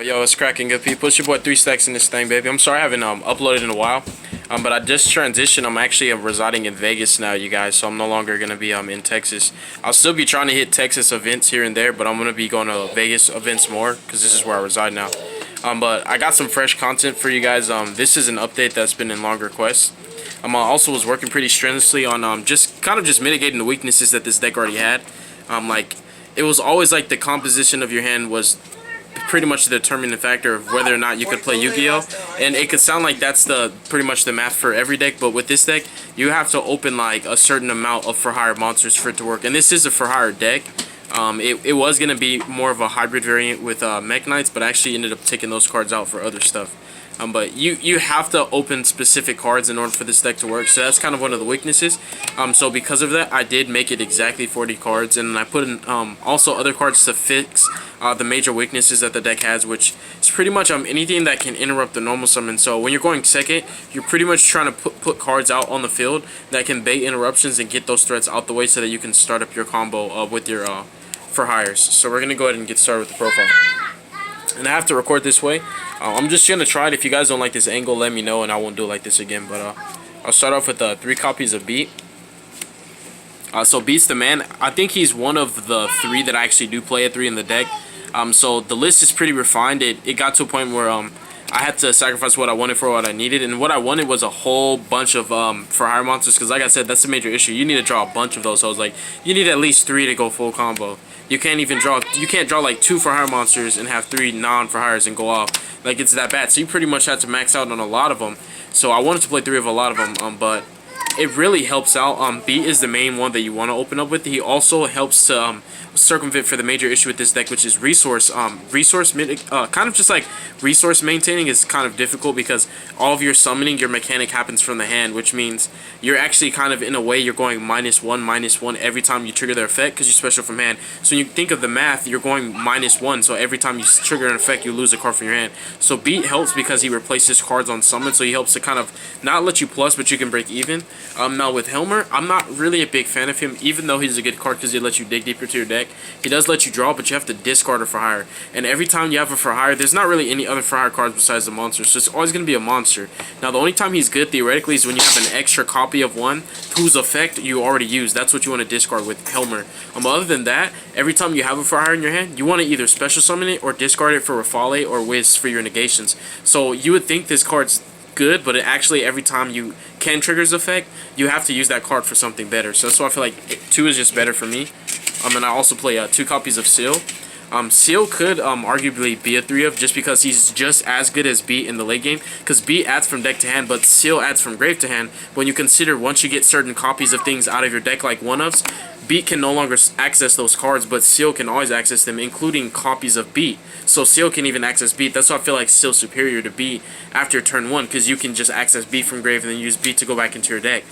Yo, it's cracking, good people. It's your boy 3stacks in this thing, baby. I'm sorry I haven't uploaded in a while, but I just transitioned. I'm actually residing in Vegas now, you guys, so I'm no longer gonna be in Texas. I'll still be trying to hit Texas events here and there, but I'm gonna be going to Vegas events more because this is where I reside now. But I got some fresh content for you guys. This is an update that's been in long request. I also was working pretty strenuously on just mitigating the weaknesses that this deck already had. Like it was always like the composition of your hand was pretty much the determining factor of whether or not you could play Yu-Gi-Oh! And it could sound like that's pretty much the math for every deck, but with this deck, you have to open like a certain amount of for hire monsters for it to work. And this is a for hire deck. It was gonna be more of a hybrid variant with Mech Knights, but I actually ended up taking those cards out for other stuff. But you have to open specific cards in order for this deck to work, so that's kind of one of the weaknesses. So because of that, I did make it exactly 40 cards, and I put in also other cards to fix the major weaknesses that the deck has, which is pretty much anything that can interrupt the normal summon. So when you're going second, you're pretty much trying to put cards out on the field that can bait interruptions and get those threats out the way so that you can start up your combo with your for hires. So we're gonna go ahead and get started with the profile. And I have to record this way. I'm just gonna try it. If you guys don't like this angle, let me know and I won't do it like this again. But I'll start off with 3 copies of Beat. So Beat's the man. I think he's one of the 3 that I actually do play at 3 in the deck. So the list is pretty refined. It got to a point where I had to sacrifice what I wanted for what I needed, and what I wanted was a whole bunch of for hire monsters, because like I said, that's a major issue. You need to draw a bunch of those. So I was like, you need at least 3 to go full combo. You can't draw like 2 for hire monsters and have 3 non for hires and go off. Like, it's that bad. So you pretty much had to max out on a lot of them. So I wanted to play 3 of a lot of them, but it really helps out. Beat is the main one that you want to open up with. He also helps to circumvent for the major issue with this deck, which is resource. Kind of just like resource maintaining is kind of difficult because all of your summoning, your mechanic happens from the hand, which means you're actually kind of, in a way, you're going -1/-1 every time you trigger their effect because you special from hand. So when you think of the math, you're going -1, so every time you trigger an effect, you lose a card from your hand. So Beat helps because he replaces cards on summon, so he helps to kind of not let you plus, but you can break even. Now with Helmer, I'm not really a big fan of him, even though he's a good card because he lets you dig deeper to your deck. He does let you draw, but you have to discard a for hire. And every time you have a for hire, there's not really any other for hire cards besides the monster, so it's always going to be a monster. Now the only time he's good theoretically is when you have an extra copy of one whose effect you already used. That's what you want to discard with Helmer. Other than that, every time you have a for hire in your hand, you want to either special summon it or discard it for Rafale or Wiz for your negations. So you would think this card's good, but actually every time you can trigger his effect, you have to use that card for something better. So that's why I feel like 2 is just better for me. And I also play 2 copies of Seal. Seal could arguably be a 3 of, just because he's just as good as Beat in the late game, because Beat adds from deck to hand, but Seal adds from grave to hand. When you consider once you get certain copies of things out of your deck, like 1-ofs, Beat can no longer access those cards, but Seal can always access them, including copies of Beat. So Seal can even access Beat. That's why I feel like Seal's superior to Beat after turn 1, because you can just access Beat from grave and then use Beat to go back into your deck.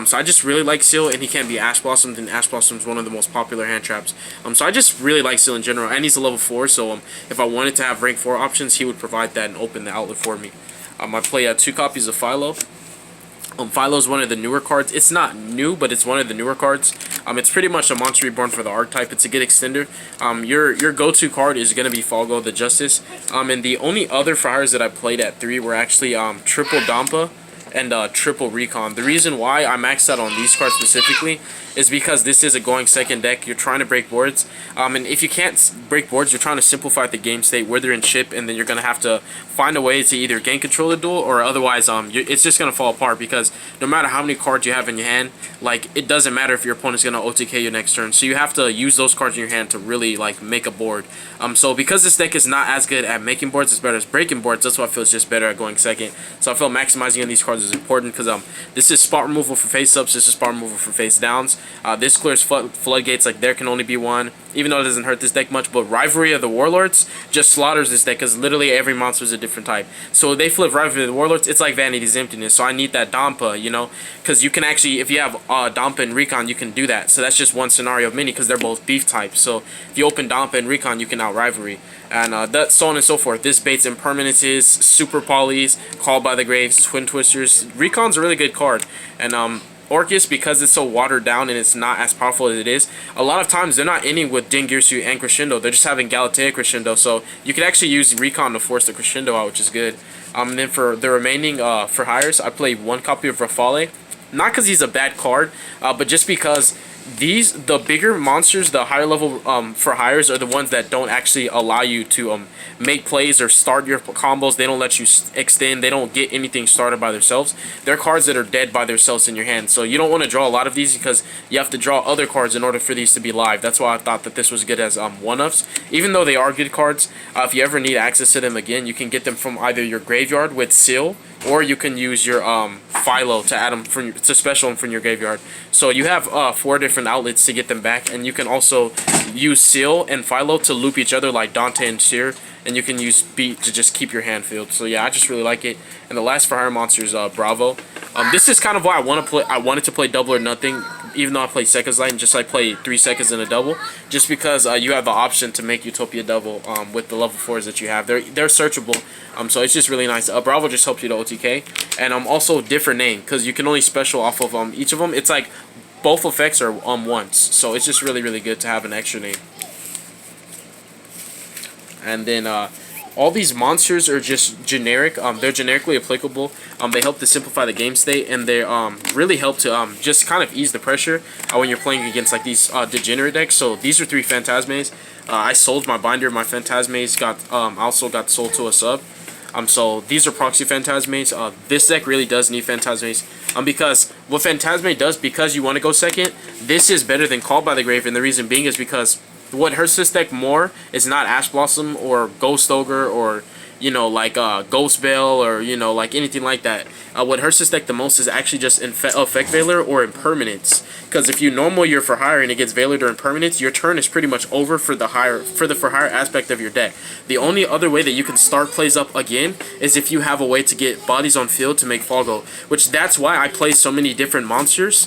So I just really like Seal, and he can be Ash Blossomed, and Ash Blossom is one of the most popular hand traps. So I just really like Seal in general, and he's a level 4, so if I wanted to have rank 4 options, he would provide that and open the outlet for me. I play 2 copies of Philo. Philo is one of the newer cards. It's not new, but it's one of the newer cards. It's pretty much a monster reborn for the archetype. It's a good extender. Your go-to card is going to be Falgo the Justice. And the only other for hires that I played at 3 were actually triple Dampa and triple Recon. The reason why I maxed out on these cards specifically is because this is a going second deck. You're trying to break boards, and if you can't break boards, you're trying to simplify the game state where they're in chip, and then you're gonna have to find a way to either gain control of the duel, or otherwise it's just gonna fall apart, because no matter how many cards you have in your hand, like, it doesn't matter if your opponent's gonna OTK you next turn. So you have to use those cards in your hand to really like make a board. So because this deck is not as good at making boards, it's better at breaking boards. That's why I feel it's just better at going second. So I feel maximizing on these cards is important, because this is spot removal for face ups, this is spot removal for face downs. This clears floodgates, like there can only be one, even though it doesn't hurt this deck much. But Rivalry of the Warlords just slaughters this deck, because literally every monster is a different type. So they flip Rivalry of the Warlords, it's like Vanity's Emptiness. So I need that Dampa, you know, because you can actually, if you have Dampa and Recon, you can do that. So that's just one scenario of many, because they're both beef types. So if you open Dampa and Recon, you can out Rivalry. And that, so on and so forth. This baits Impermanences, Super Polys, Called by the Graves, Twin Twisters. Recon's a really good card. And Orcus, because it's so watered down and it's not as powerful as it is, a lot of times they're not ending with Dingirsu and Crescendo. They're just having Galatea Crescendo. So you can actually use Recon to force the Crescendo out, which is good. And then for the remaining for hires, I play one copy of Rafale. Not because he's a bad card, but just because the bigger monsters, the higher level for hires, are the ones that don't actually allow you to make plays or start your combos. They don't let you extend. They don't get anything started by themselves. They're cards that are dead by themselves in your hand. So you don't want to draw a lot of these because you have to draw other cards in order for these to be live. That's why I thought that this was good as one-ups. Even though they are good cards, if you ever need access to them again, you can get them from either your graveyard with Seal, or you can use your Philo to add them to special them from your graveyard. So you have 4 different outlets to get them back, and you can also use Seal and Philo to loop each other like Dante and Seer, and you can use Beat to just keep your hand filled. So yeah, I just really like it. And the last for hire monster is Bravo. This is kind of why I wanted to play Double or Nothing, even though I play Seconds Light and just like play 3 seconds in a double, just because you have the option to make Utopia double with the level 4s that you have. They're searchable. So it's just really nice. Bravo just helps you to OTK, and also different name because you can only special off of each of them. It's like both effects are once, so it's just really good to have an extra name. And then all these monsters are just generic. They're generically applicable. They help to simplify the game state, and they really help to just kind of ease the pressure when you're playing against like these degenerate decks. So these are 3 Phantasmes. I sold my binder. My Phantasmes also got sold to a sub. So these are proxy Phantasmes. This deck really does need Phantasmes. Because what Phantasme does, because you want to go second, this is better than Called by the Grave, and the reason being is because what hurts this deck more is not Ash Blossom or Ghost Ogre or, you know, like Ghost Bell or, you know, like anything like that. What hurts this deck the most is actually just Effect Veiler or Impermanence. Because if you normal your for hire and it gets Veilered or Impermanence, your turn is pretty much over for the for hire aspect of your deck. The only other way that you can start plays up again is if you have a way to get bodies on field to make Folgo. Which that's why I play so many different monsters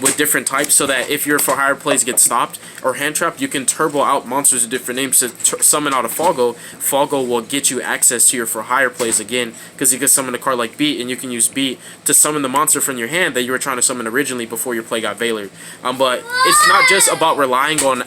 with different types, so that if your for hire plays get stopped or hand trapped, you can turbo out monsters with different names to summon out a Folgo. Folgo will get you access to your for hire plays again, because you can summon a card like Beat, and you can use Beat to summon the monster from your hand that you were trying to summon originally before your play got Veilered. But it's not just about relying on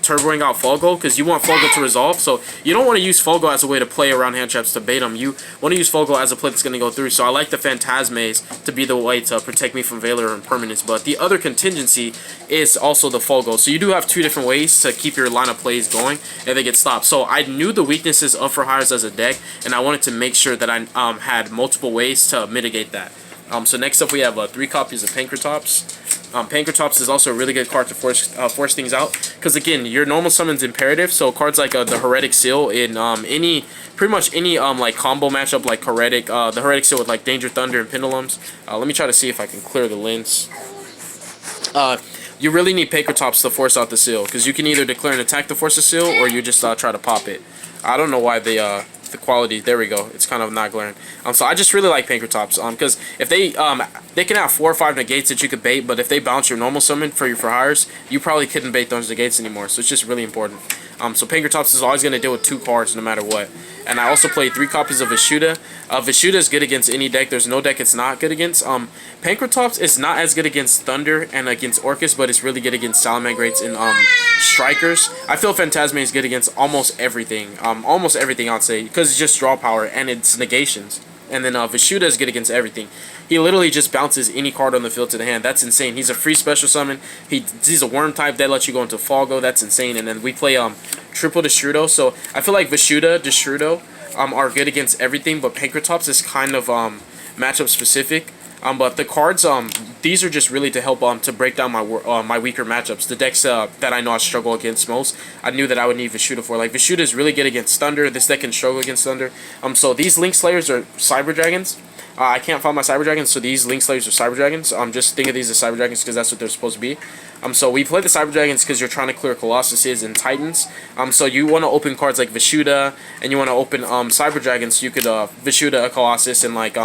turboing out Folgo, because you want Folgo to resolve. So you don't want to use Folgo as a way to play around hand traps to bait them. You want to use Folgo as a play that's going to go through. So I like the Phantasmes to be the way to protect me from Veiler and Permanence. But the other contingency is also the Folgo. So you do have 2 different ways to keep your line of plays going if they get stopped. So I knew the weaknesses of for hires as a deck, and I wanted to make sure that I had multiple ways to mitigate that. So next up we have 3 copies of Pankratops. Pankratops is also a really good card to force things out, because again, your normal summon's imperative. So cards like the Heretic Seal in pretty much any like combo matchup, like the Heretic Seal with like Danger Thunder and Pendulums. Let me try to see if I can clear the lens. You really need Pankratops to force out the seal, because you can either declare an attack to force a seal, or you just try to pop it. I don't know why the quality, there we go, it's kind of not glaring. So I just really like Pankratops, because if they can have 4 or 5 negates that you could bait, but if they bounce your normal summon for your for hires, you probably couldn't bait those negates anymore. So it's just really important. So Pankratops is always going to deal with 2 cards no matter what. And I also played 3 copies of Vishuda. Vishuda is good against any deck. There's no deck it's not good against. Pankratops is not as good against Thunder and against Orcus, but it's really good against Salamangreats and Strikers. I feel Phantasme is good against almost everything. Almost everything, I'd say, because it's just draw power and it's negations. And then Vishuda is good against everything. He literally just bounces any card on the field to the hand. That's insane. He's a free special summon. He's a worm type that lets you go into Folgo. That's insane. And then we play triple Destrudo. So I feel like Vishuda, Destrudo are good against everything, but Pankratops is kind of matchup specific. But the cards, these are just really to help to break down my weaker matchups. The decks that I know I struggle against most, I knew that I would need Vishuda for. Like Vishuda is really good against Thunder. This deck can struggle against Thunder. So these Link Slayers are Cyber Dragons. I can't find my Cyber Dragons, so these Link Slayers are Cyber Dragons. Just think of these as Cyber Dragons because that's what they're supposed to be. So we play the Cyber Dragons because you're trying to clear Colossuses and Titans. So you want to open cards like Vishuda, and you want to open Cyber Dragons. So you could Vishuda a Colossus and like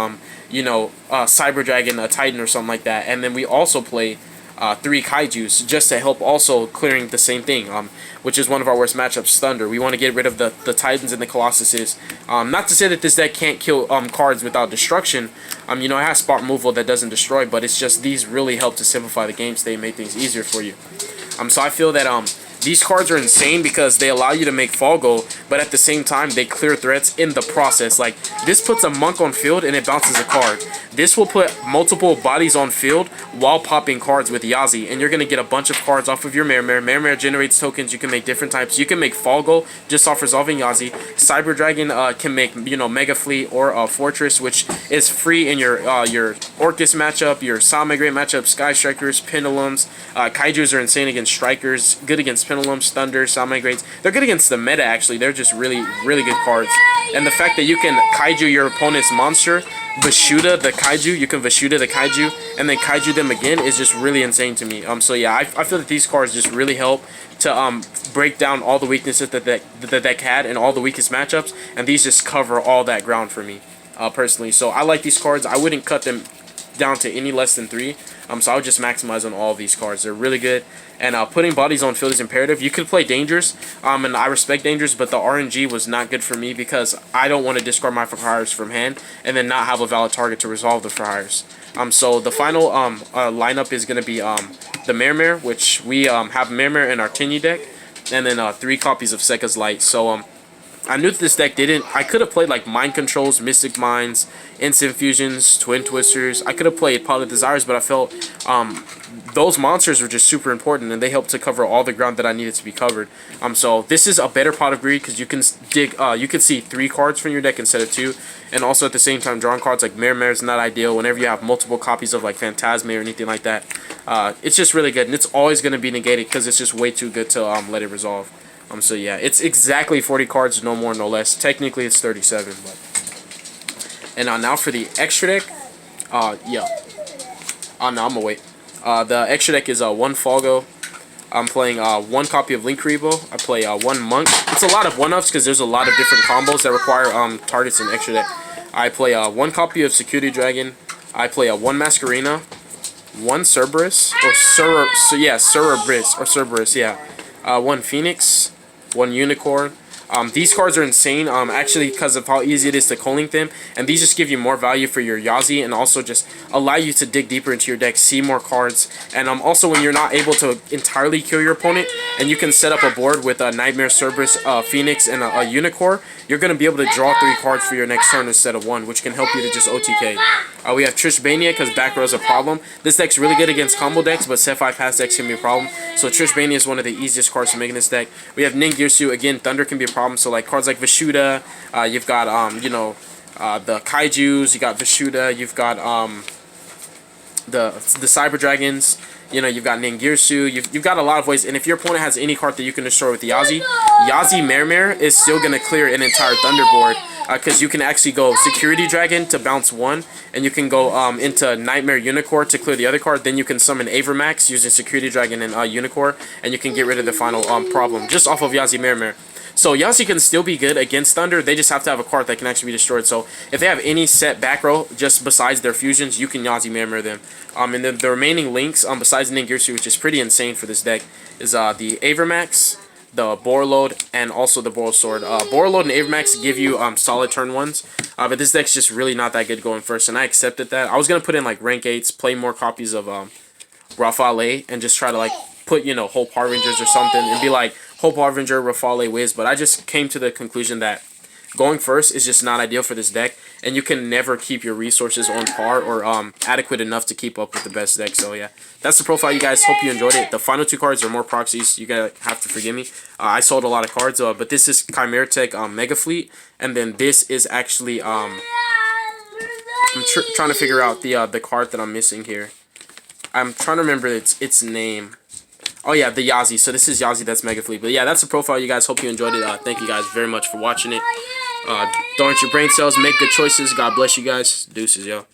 you know, Cyber Dragon a Titan or something like that. And then we also play 3 kaijus just to help also clearing the same thing, which is one of our worst matchups, Thunder. We want to get rid of the Titans and the Colossuses. Not to say that this deck can't kill cards without destruction. You know, it has spot removal that doesn't destroy, but it's just these really help to simplify the game state, make things easier for you. So I feel that these cards are insane because they allow you to make Fall Go, but at the same time, they clear threats in the process. Like, this puts a Monk on field and it bounces a card. This will put multiple bodies on field while popping cards with Yazi, and you're going to get a bunch of cards off of your Mermere. Mermere generates tokens. You can make different types. You can make Fall Go just off resolving Yazi. Cyber Dragon can make, you know, Mega Fleet or Fortress, which is free in your Orcus matchup, your Salmigrate matchup, Sky Strikers, Pendulums. Kaijus are insane against Strikers, good against Pendulums, Thunder, Salmigrates. They're good against the meta, actually. They're just really, really good cards. And the fact that you can Kaiju your opponent's monster, Vashuda the Kaiju, you can Vashuda the Kaiju, and then Kaiju them again is just really insane to me. So yeah, I feel that these cards just really help to break down all the weaknesses that the deck had and all the weakest matchups, and these just cover all that ground for me, personally. So I like these cards. I wouldn't cut them down to any less than 3. So I would just maximize on all of these cards. They're really good. And putting bodies on field is imperative. You could play Dangerous, and I respect Dangerous, but the RNG was not good for me because I don't want to discard my Fires from hand and then not have a valid target to resolve the Fires. So the final lineup is going to be the Mermere, which we have Mermere in our Tinny deck, and then 3 copies of Sekka's Light. So I knew that this deck didn't. I could have played like Mind Controls, Mystic Minds, Instant Fusions, Twin Twisters. I could have played Pilot Desires, but I felt those monsters were just super important, and they helped to cover all the ground that I needed to be covered. So this is a better Pot of Greed because you can dig. You can see 3 cards from your deck instead of 2, and also at the same time drawing cards like Mermere is not ideal. Whenever you have multiple copies of like Phantasme or anything like that, it's just really good, and it's always going to be negated because it's just way too good to let it resolve. So yeah, it's exactly 40 cards, no more, no less. Technically, it's 37, but. And now for the extra deck, yeah. No, I'm gonna wait. The extra deck is 1 Falgo. I'm playing 1 copy of Link Rebo. I play 1 Monk. It's a lot of 1-ups because there's a lot of different combos that require targets in extra deck. I play 1 copy of Security Dragon. I play 1 Masquerena, 1 Cerberus, or Cerberus, yeah. 1 Phoenix, 1 Unicorn. These cards are insane, actually, because of how easy it is to co-link them, and these just give you more value for your Yazi, and also just allow you to dig deeper into your deck, see more cards, and also when you're not able to entirely kill your opponent, and you can set up a board with a Nightmare, Cerberus, Phoenix, and a Unicorn, you're going to be able to draw 3 cards for your next turn instead of 1, which can help you to just OTK. We have Trishbania because back row is a problem. This deck's really good against combo decks, but set 5 pass decks can be a problem, so Trishbania is one of the easiest cards to make in this deck. We have Ningirsu, again, Thunder can be a problem, so like cards like Vashuda, you've got, you know, the Kaijus, you got Vashuda, you've got the Cyber Dragons, you know, you've got Ningirsu, you've got a lot of ways, and if your opponent has any card that you can destroy with the Yazi Mermere is still going to clear an entire Thunder board, because you can actually go Security Dragon to bounce 1, and you can go into Nightmare Unicorn to clear the other card, then you can summon Avermax using Security Dragon and Unicorn, and you can get rid of the final problem, just off of Yazi Mermere. So Yazi can still be good against Thunder, they just have to have a card that can actually be destroyed. So if they have any set back row, just besides their fusions, you can Yazi Mermere them. And then the remaining links, besides Ningirsu, which is pretty insane for this deck, is the Avermax, the Borload, and also the Boral Sword. Borload and Avermax give you solid turn 1s, but this deck's just really not that good going first, and I accepted that. I was going to put in like rank 8s, play more copies of Rafale, and just try to like put, you know, Hope Harbingers or something, and be like, Hope Harbinger, Rafale, Wiz, but I just came to the conclusion that going first is just not ideal for this deck, and you can never keep your resources on par or adequate enough to keep up with the best deck. So yeah, that's the profile, you guys. Hope you enjoyed it. The final 2 cards are more proxies. You guys have to forgive me. I sold a lot of cards, but this is Chimera Tech Mega Fleet, and then this is actually I'm trying to figure out the card that I'm missing here. I'm trying to remember its name. Oh yeah, the Yazi. So this is Yazi, that's Mega Fleet. But yeah, that's the profile, you guys. Hope you enjoyed it. Thank you guys very much for watching it. Don't hurt your brain cells. Make good choices. God bless you guys. Deuces, yo.